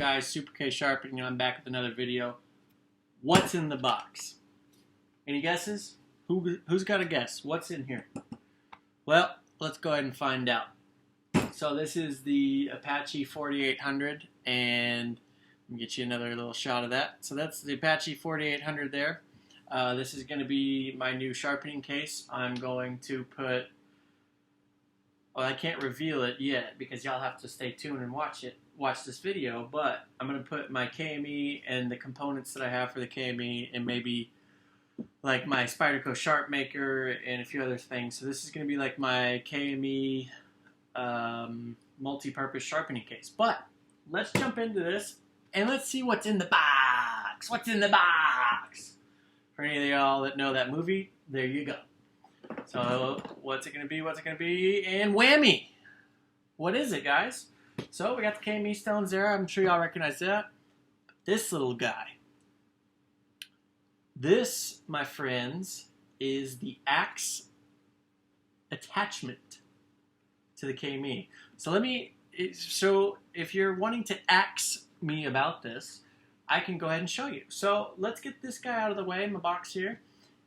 guys? Super K Sharpening, and I'm back with another video. What's in the box? Any guesses? Who's got a guess? What's in here? Well, let's go ahead and find out. So this is the Apache 4800, and let me get you another little shot of that. So that's the Apache 4800 there. This is going to be my new sharpening case. I'm going to put... Well, I can't reveal it yet because y'all have to stay tuned and watch this video, but I'm going to put my KME and the components that I have for the KME and maybe like my Spyderco Sharp Maker and a few other things. So this is going to be like my KME multi-purpose sharpening case. But let's jump into this and let's see what's in the box. What's in the box? For any of y'all that know that movie, there you go. So, what's it going to be? What's it going to be? And whammy! What is it, guys? So, we got the KME stones there. I'm sure y'all recognize that. This little guy. This, my friends, is the axe attachment to the KME. So, if you're wanting to ask me about this, I can go ahead and show you. So, let's get this guy out of the way in the box here.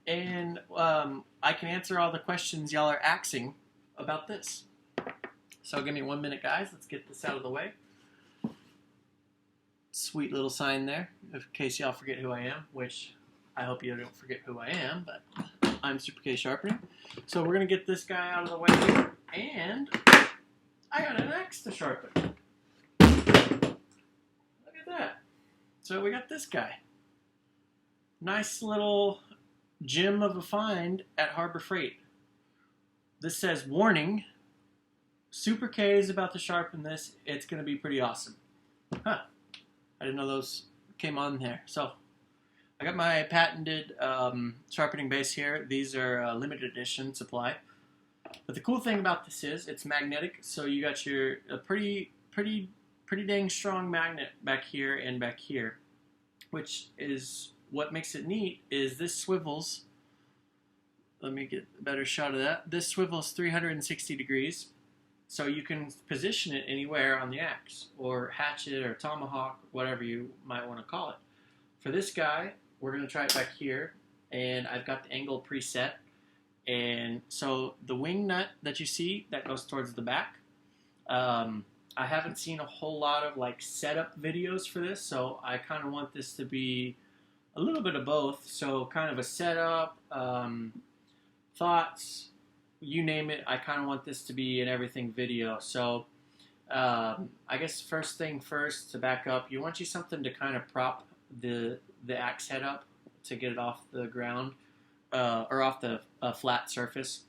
And I can answer all the questions y'all are asking about this. So give me 1 minute, guys. Let's get this out of the way. Sweet little sign there, in case y'all forget who I am, which I hope you don't forget who I am, but I'm Super K Sharpening. So we're going to get this guy out of the way here, and I got an axe to sharpen. Look at that. So we got this guy. Nice little gem of a find at Harbor Freight. This says, warning, Super K is about to sharpen this. It's going to be pretty awesome. Huh. I didn't know those came on there. So, I got my patented sharpening base here. These are limited edition supply. But the cool thing about this is, it's magnetic. So you got your pretty dang strong magnet back here and back here. Which is... What makes it neat is this swivels. Let me get a better shot of that. This swivels 360 degrees, so you can position it anywhere on the axe, or hatchet, or tomahawk, whatever you might want to call it. For this guy, we're going to try it back here, and I've got the angle preset. And so the wing nut that you see, that goes towards the back. I haven't seen a whole lot of like setup videos for this, so I kind of want this to be a little bit of both, so kind of a setup, thoughts, you name it. I kind of want this to be an everything video. So I guess first thing first, to back up, you want something to kind of prop the axe head up to get it off the ground, or off the flat surface.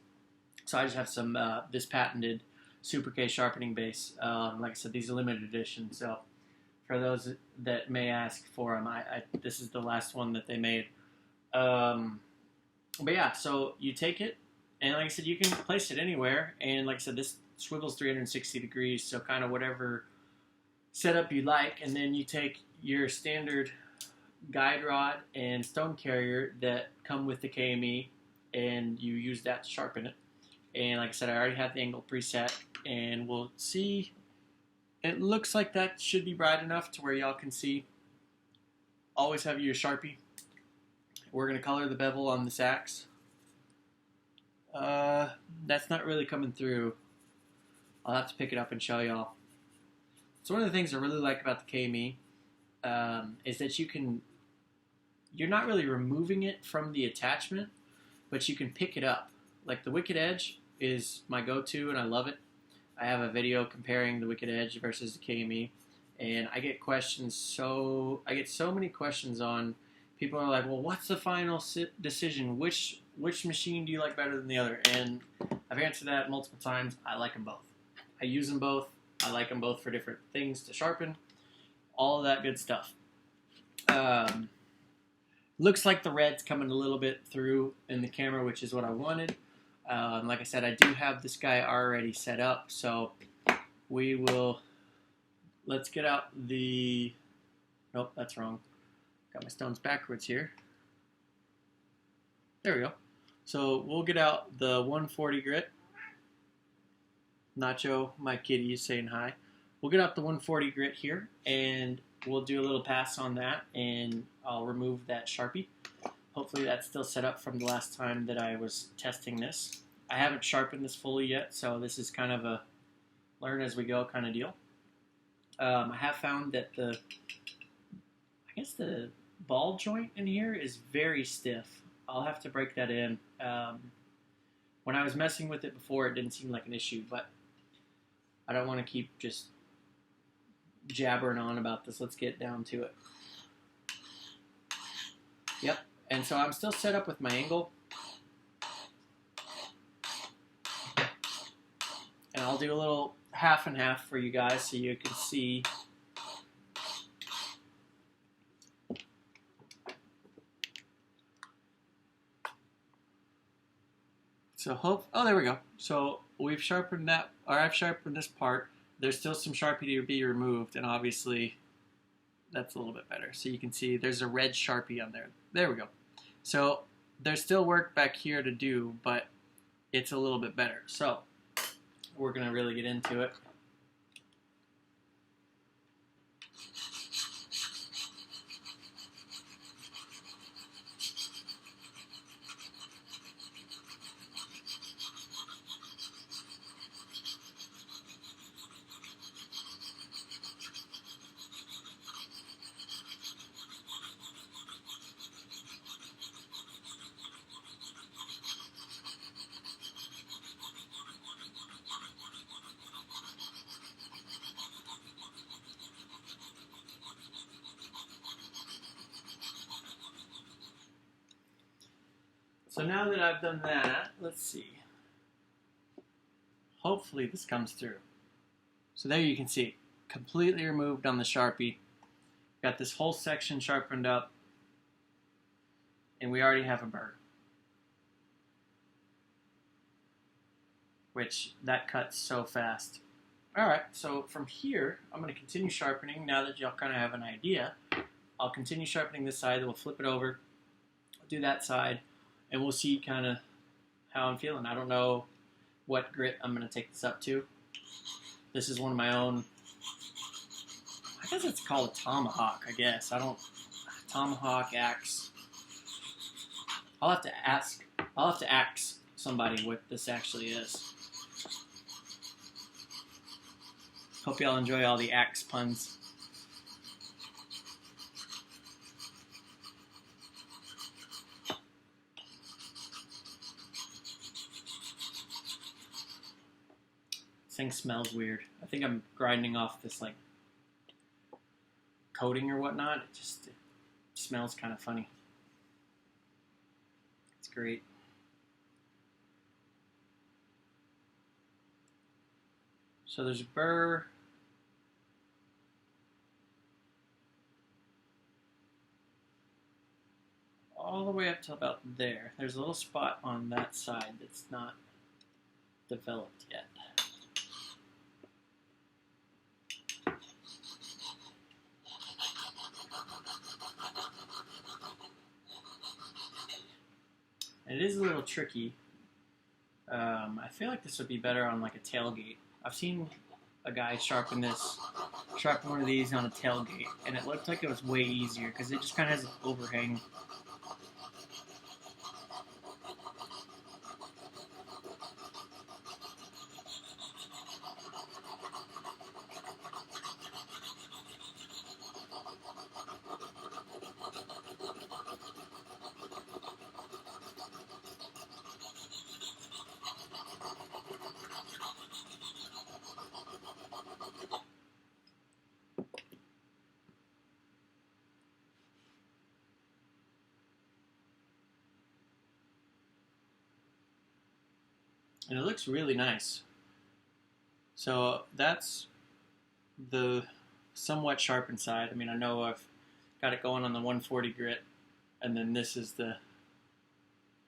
So I just have some this patented Super K Sharpening Base. Like I said, these are limited edition, so for those that may ask for them, this is the last one that they made. But yeah, so you take it, and like I said, you can place it anywhere. And like I said, this swivels 360 degrees, so kind of whatever setup you like. And then you take your standard guide rod and stone carrier that come with the KME, and you use that to sharpen it. And like I said, I already have the angle preset, and we'll see. It looks like that should be bright enough to where y'all can see. Always have your Sharpie. We're going to color the bevel on this axe. That's not really coming through. I'll have to pick it up and show y'all. So one of the things I really like about the KME is that you're not really removing it from the attachment, but you can pick it up. Like the Wicked Edge is my go-to, and I love it. I have a video comparing the Wicked Edge versus the KME, and I get so many questions on. People are like, well, what's the final decision? Which machine do you like better than the other? And I've answered that multiple times. I like them both. I use them both. I like them both for different things to sharpen. All of that good stuff. Looks like the red's coming a little bit through in the camera, which is what I wanted. Like I said, I do have this guy already set up, so let's get out the, nope, that's wrong. Got my stones backwards here. There we go. So we'll get out the 140 grit. Nacho, my kitty, is saying hi. We'll get out the 140 grit here, and we'll do a little pass on that, and I'll remove that Sharpie. Hopefully that's still set up from the last time that I was testing this. I haven't sharpened this fully yet, so this is kind of a learn as we go kind of deal. I have found that the ball joint in here is very stiff. I'll have to break that in. When I was messing with it before, it didn't seem like an issue, but I don't want to keep just jabbering on about this. Let's get down to it. Yep, and so I'm still set up with my angle. And I'll do a little half and half for you guys so you can see. So oh, there we go. So we've sharpened that, or I've sharpened this part. There's still some Sharpie to be removed, and obviously that's a little bit better. So you can see there's a red Sharpie on there. There we go. So there's still work back here to do, but it's a little bit better. So we're going to really get into it. So now that I've done that, let's see. Hopefully this comes through. So there you can see, completely removed on the Sharpie. Got this whole section sharpened up, and we already have a burr. Which, that cuts so fast. Alright, so from here, I'm going to continue sharpening. Now that y'all kind of have an idea, I'll continue sharpening this side, then we'll flip it over, do that side, and we'll see kind of how I'm feeling. I don't know what grit I'm going to take this up to. This is one of my own, I guess it's called a tomahawk, I guess. Tomahawk axe. I'll have to ask somebody what this actually is. Hope y'all enjoy all the axe puns. This thing smells weird. I think I'm grinding off this like coating or whatnot. It smells kind of funny. It's great. So there's a burr. All the way up to about there. There's a little spot on that side that's not developed yet. And it is a little tricky. I feel like this would be better on like a tailgate. I've seen a guy sharpen one of these on a tailgate, and it looked like it was way easier because it just kind of has an overhang. And it looks really nice. So that's the somewhat sharpened side. I mean, I know I've got it going on the 140 grit, and then this is the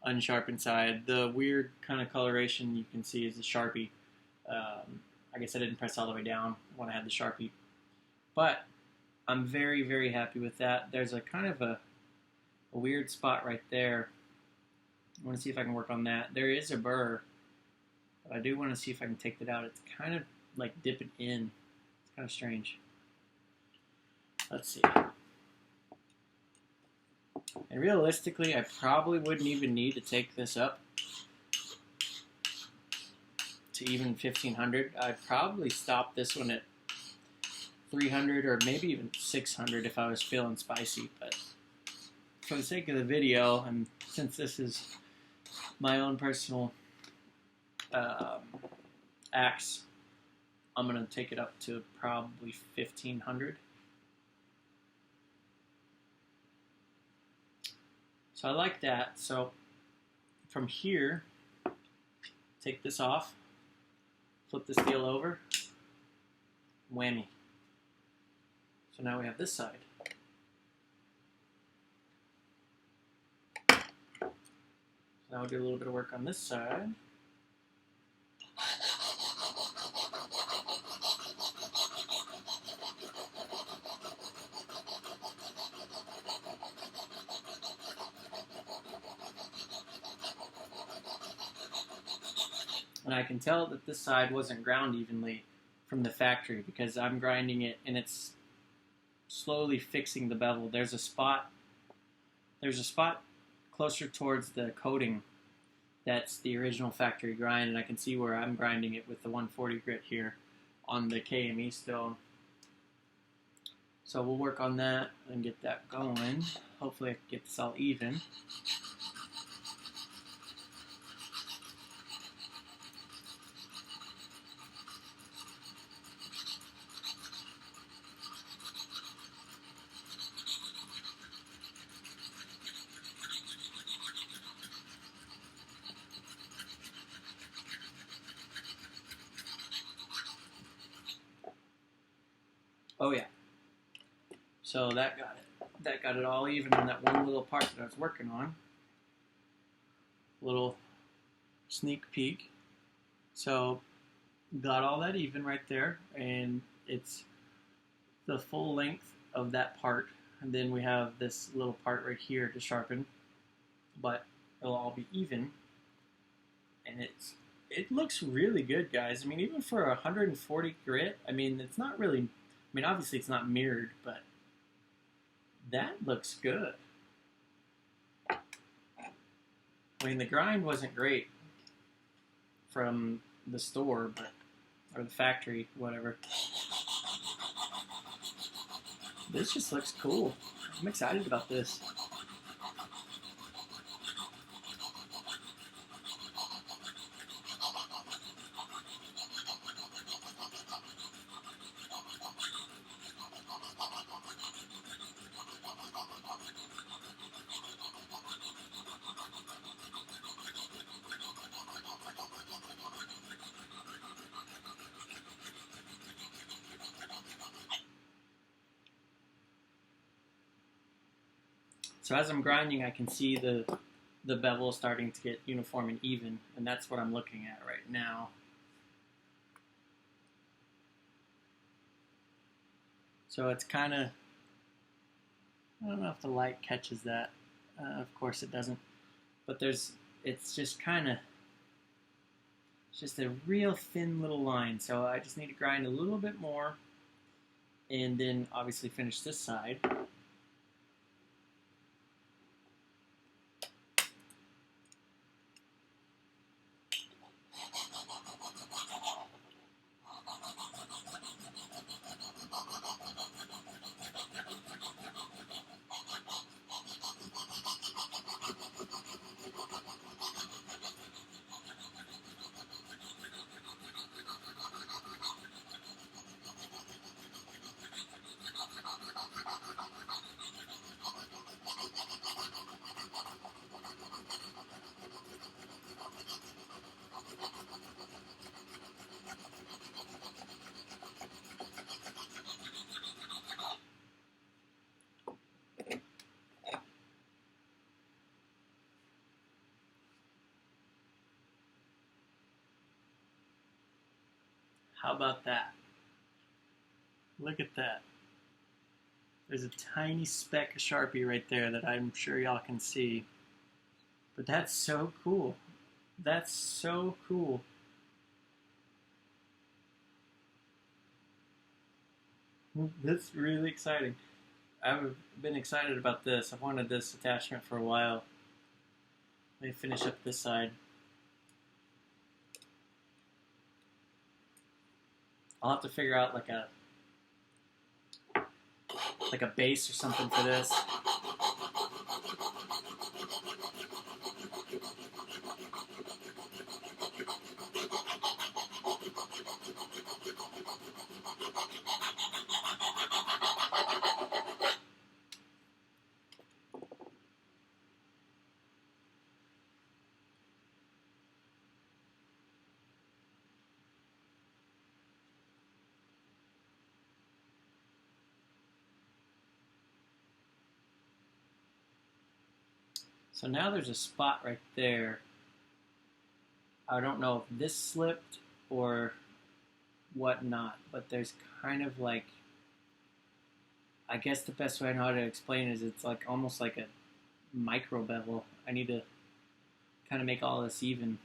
unsharpened side. The weird kind of coloration you can see is the Sharpie. I guess I didn't press all the way down when I had the Sharpie. But I'm very, very happy with that. There's a kind of a weird spot right there. I want to see if I can work on that. There is a burr. I do want to see if I can take that out. It's kind of like dipping in. It's kind of strange. Let's see. And realistically, I probably wouldn't even need to take this up to even 1500. I'd probably stop this one at 300 or maybe even 600 if I was feeling spicy. But for the sake of the video, and since this is my own personal axe, I'm going to take it up to probably 1500. So I like that. So from here, take this off, flip this deal over, whammy. So now we have this side. So now we'll do a little bit of work on this side. And I can tell that this side wasn't ground evenly from the factory because I'm grinding it and it's slowly fixing the bevel. There's a spot closer towards the coating that's the original factory grind, and I can see where I'm grinding it with the 140 grit here on the KME stone. So we'll work on that and get that going. Hopefully I can get this all even. Oh yeah. So that got it all even on that one little part that I was working on. Little sneak peek. So got all that even right there, and it's the full length of that part. And then we have this little part right here to sharpen, but it'll all be even. And it looks really good, guys. I mean, even for 140 grit, I mean, it's not really, I mean, obviously it's not mirrored, but that looks good. I mean, the grind wasn't great from the store, but, or the factory, whatever. This just looks cool. I'm excited about this. So as I'm grinding, I can see the bevel starting to get uniform and even, and that's what I'm looking at right now. So it's kind of, I don't know if the light catches that. Of course it doesn't. But it's just kind of, it's just a real thin little line. So I just need to grind a little bit more, and then obviously finish this side. How about that? Look at that. There's a tiny speck of Sharpie right there that I'm sure y'all can see. But that's so cool. That's so cool. That's really exciting. I've been excited about this. I've wanted this attachment for a while. Let me finish up this side. I'll have to figure out like a base or something for this. So now there's a spot right there. I don't know if this slipped or whatnot, but there's kind of like, I guess the best way I know how to explain it is it's like almost like a micro bevel. I need to kind of make all this even.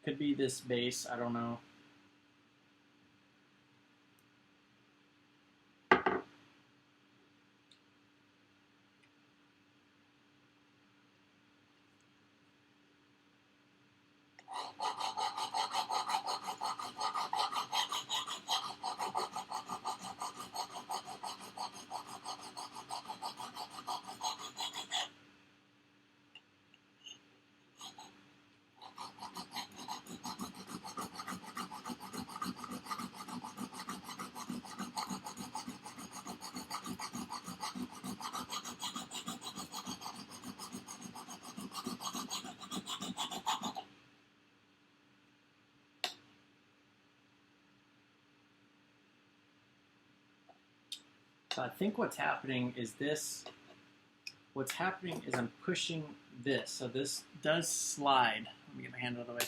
Could be this base, I don't know. So I think what's happening is this. What's happening is I'm pushing this. So this does slide. Let me get my hand out of the way.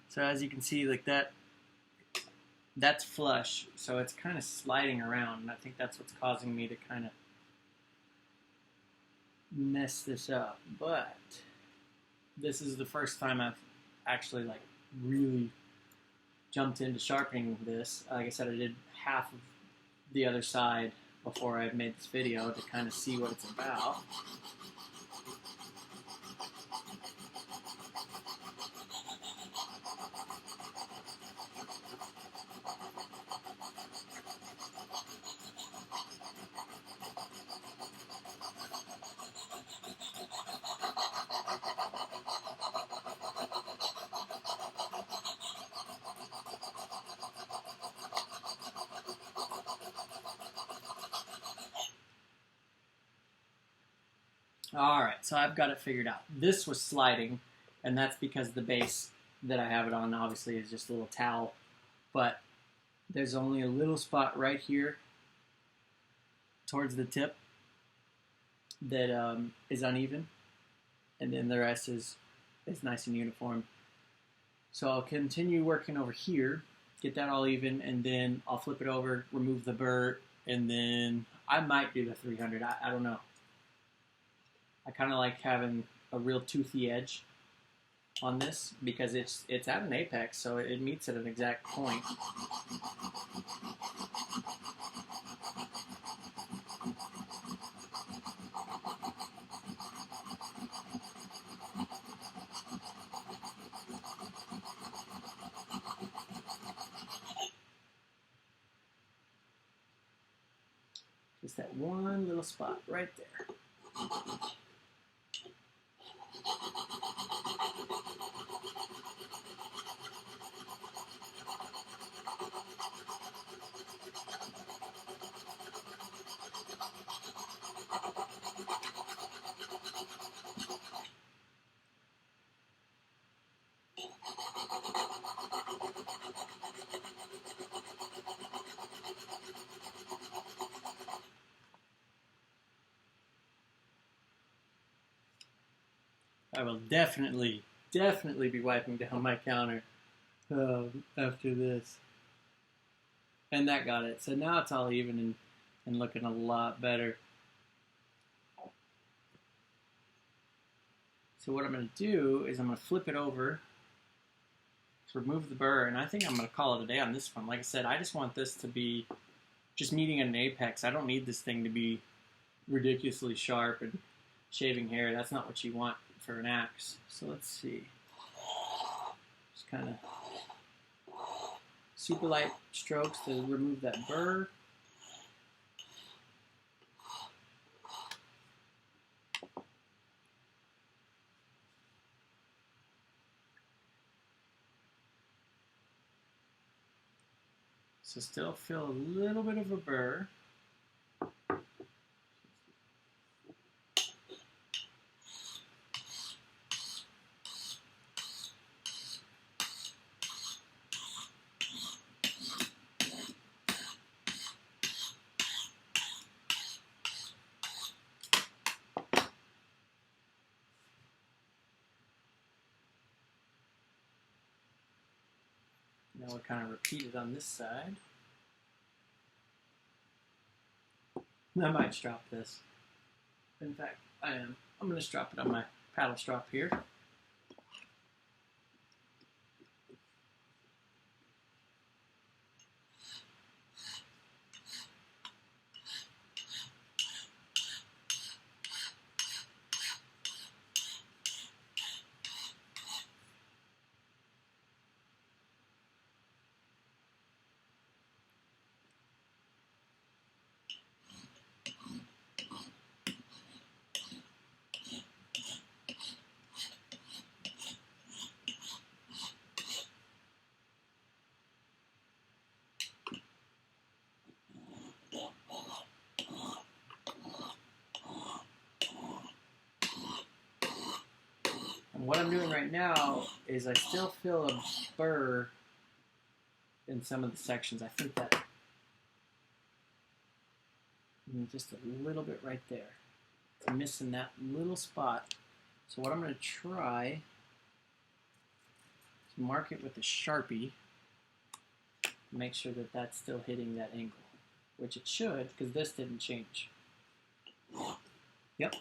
So as you can see, like that's flush. So it's kind of sliding around. And I think that's what's causing me to kind of mess this up. But this is the first time I've actually like really jumped into sharpening this. Like I said, I did half of the other side before I made this video to kind of see what it's about. Alright, so I've got it figured out. This was sliding, and that's because the base that I have it on obviously is just a little towel. But there's only a little spot right here towards the tip that is uneven, and then the rest is nice and uniform. So I'll continue working over here, get that all even, and then I'll flip it over, remove the burr, and then I might do the 300. I don't know. I kind of like having a real toothy edge on this because it's at an apex, so it meets at an exact point. Just that one little spot right there. I will definitely be wiping down my counter after this. And that got it. So now it's all even and looking a lot better. So what I'm going to do is I'm going to flip it over to remove the burr. And I think I'm going to call it a day on this one. Like I said, I just want this to be just meeting at an apex. I don't need this thing to be ridiculously sharp and shaving hair. That's not what you want for an axe. So let's see. Just kind of super light strokes to remove that burr. So still feel a little bit of a burr. Now we'll kind of repeat it on this side. I might strop this. In fact, I am. I'm going to strop it on my paddle strop here. And what I'm doing right now is I still feel a burr in some of the sections. I think that just a little bit right there. It's missing that little spot. So what I'm going to try is mark it with a Sharpie. Make sure that that's still hitting that angle, which it should, because this didn't change. Yep.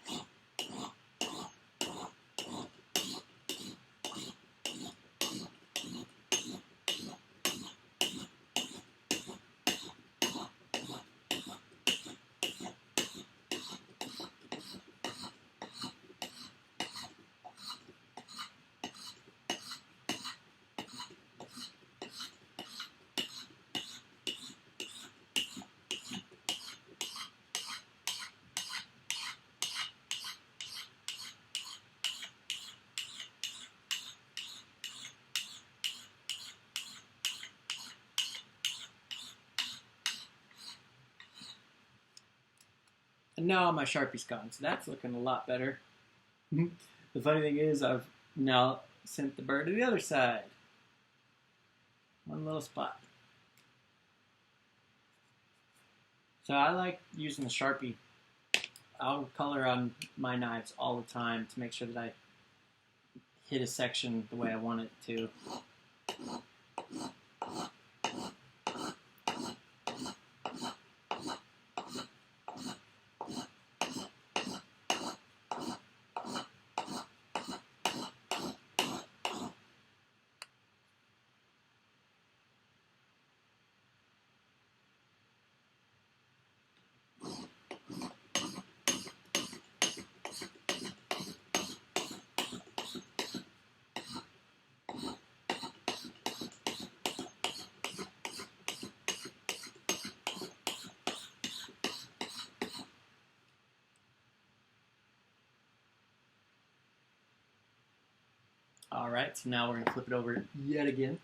And now my Sharpie's gone, so that's looking a lot better. The funny thing is I've now sent the burr to the other side. One little spot. So I like using the Sharpie. I'll color on my knives all the time to make sure that I hit a section the way I want it to. Alright, so now we're going to flip it over yet again.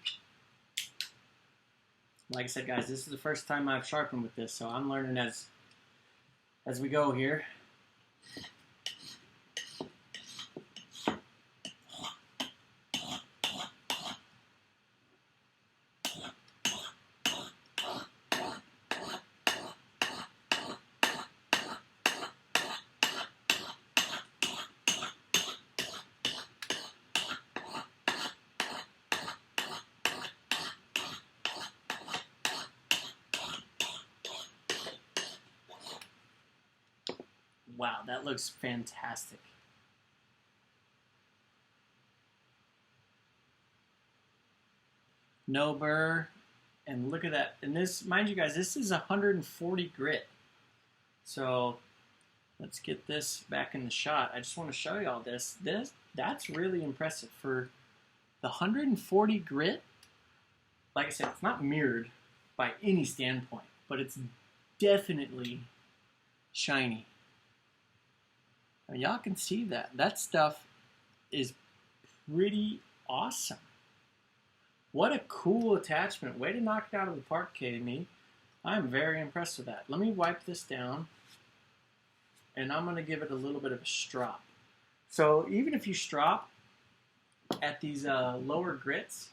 Like I said, guys, this is the first time I've sharpened with this, so I'm learning as we go here. Wow, that looks fantastic. No burr, And look at that. And this, mind you guys, this is 140 grit. So let's get this back in the shot. I just want to show you all this. That's really impressive for the 140 grit. Like I said, it's not mirrored by any standpoint, but it's definitely shiny. I mean, y'all can see that. That stuff is pretty awesome. What a cool attachment. Way to knock it out of the park, KME. I'm very impressed with that. Let me wipe this down, and I'm going to give it a little bit of a strop. So even if you strop at these lower grits,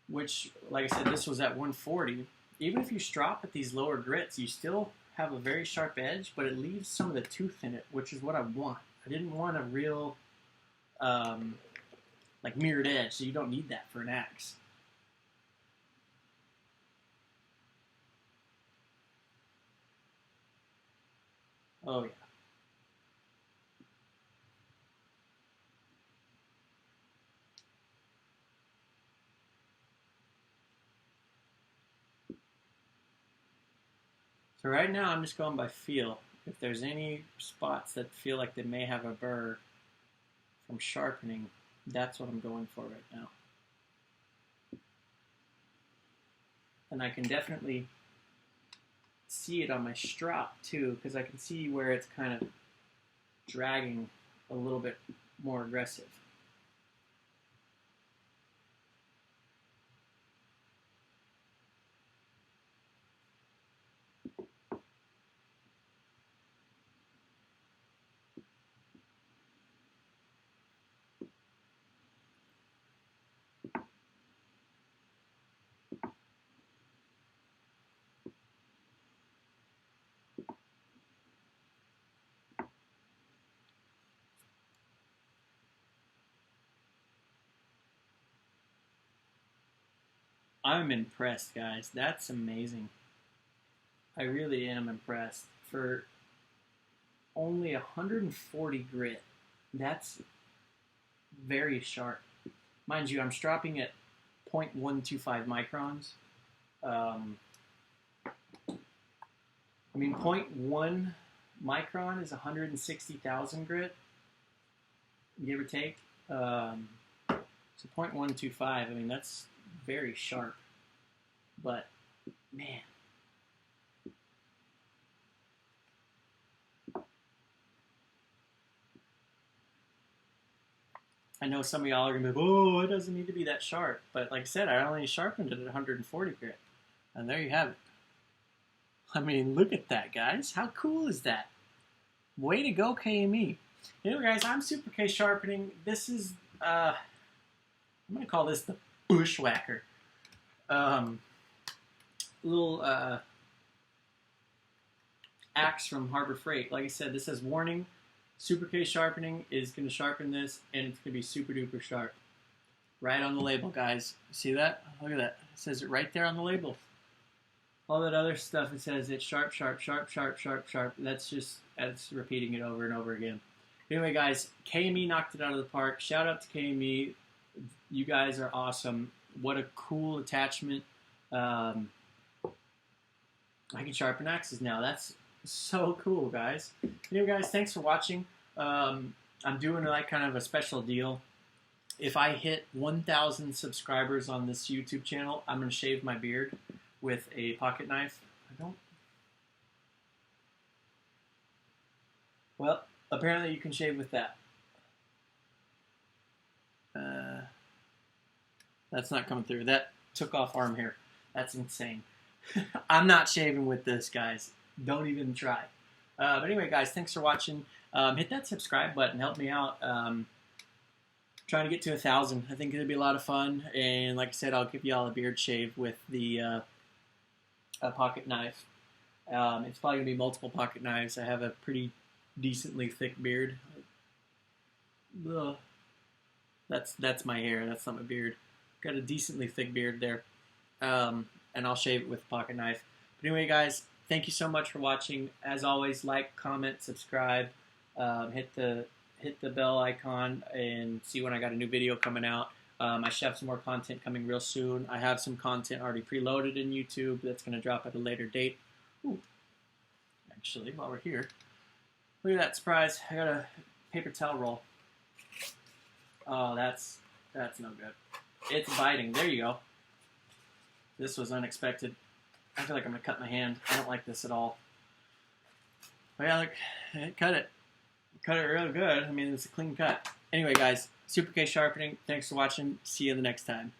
which, like I said, this was at 140, even if you strop at these lower grits, you still have a very sharp edge, but it leaves some of the tooth in it, which is what I want. I didn't want a real like mirrored edge, so you don't need that for an axe. Oh yeah. So right now I'm just going by feel. If there's any spots that feel like they may have a burr from sharpening, that's what I'm going for right now. And I can definitely see it on my strop too, because I can see where it's kind of dragging a little bit more aggressive. I'm impressed, guys. That's amazing. I really am impressed. For only 140 grit, that's very sharp. Mind you, I'm stropping at 0.125 microns. I mean, 0.1 micron is 160,000 grit, give or take. So 0.125, I mean, that's very sharp. But, man. I know some of y'all are going to be like, oh, it doesn't need to be that sharp. But like I said, I only sharpened it at 140 grit. And there you have it. I mean, look at that, guys. How cool is that? Way to go, KME. Anyway, guys, I'm Super K Sharpening. This is, I'm going to call this the Bushwhacker. Little axe from Harbor Freight. Like I said, this says warning. Super K Sharpening is going to sharpen this, and it's going to be super duper sharp. Right on the label, guys. See that? Look at that. It says it right there on the label. All that other stuff, it says it's sharp, sharp, sharp, sharp, sharp, sharp. That's repeating it over and over again. Anyway, guys, KME knocked it out of the park. Shout out to KME. You guys are awesome. What a cool attachment. I can sharpen axes now. That's so cool, guys. Anyway, guys, thanks for watching. I'm doing like kind of a special deal. If I hit 1,000 subscribers on this YouTube channel, I'm going to shave my beard with a pocket knife. Well, apparently you can shave with that. That's not coming through. That took off arm hair. That's insane. I'm not shaving with this, guys. Don't even try. But anyway, guys, thanks for watching. Hit that subscribe button. Help me out. Trying to get to 1,000. I think it'll be a lot of fun. And like I said, I'll give y'all a beard shave with the a pocket knife. It's probably going to be multiple pocket knives. I have a pretty decently thick beard. Ugh. That's my hair. That's not my beard. Got a decently thick beard there. And I'll shave it with a pocket knife. But anyway, guys, thank you so much for watching. As always, like, comment, subscribe. Hit the bell icon and see when I got a new video coming out. I should have some more content coming real soon. I have some content already preloaded in YouTube that's going to drop at a later date. Ooh. Actually, while we're here, look at that surprise. I got a paper towel roll. Oh, that's no good. It's biting. There you go. This was unexpected. I feel like I'm going to cut my hand. I don't like this at all. But yeah, look, it cut it. Cut it real good. I mean, it's a clean cut. Anyway, guys, Super K Sharpening. Thanks for watching. See you the next time.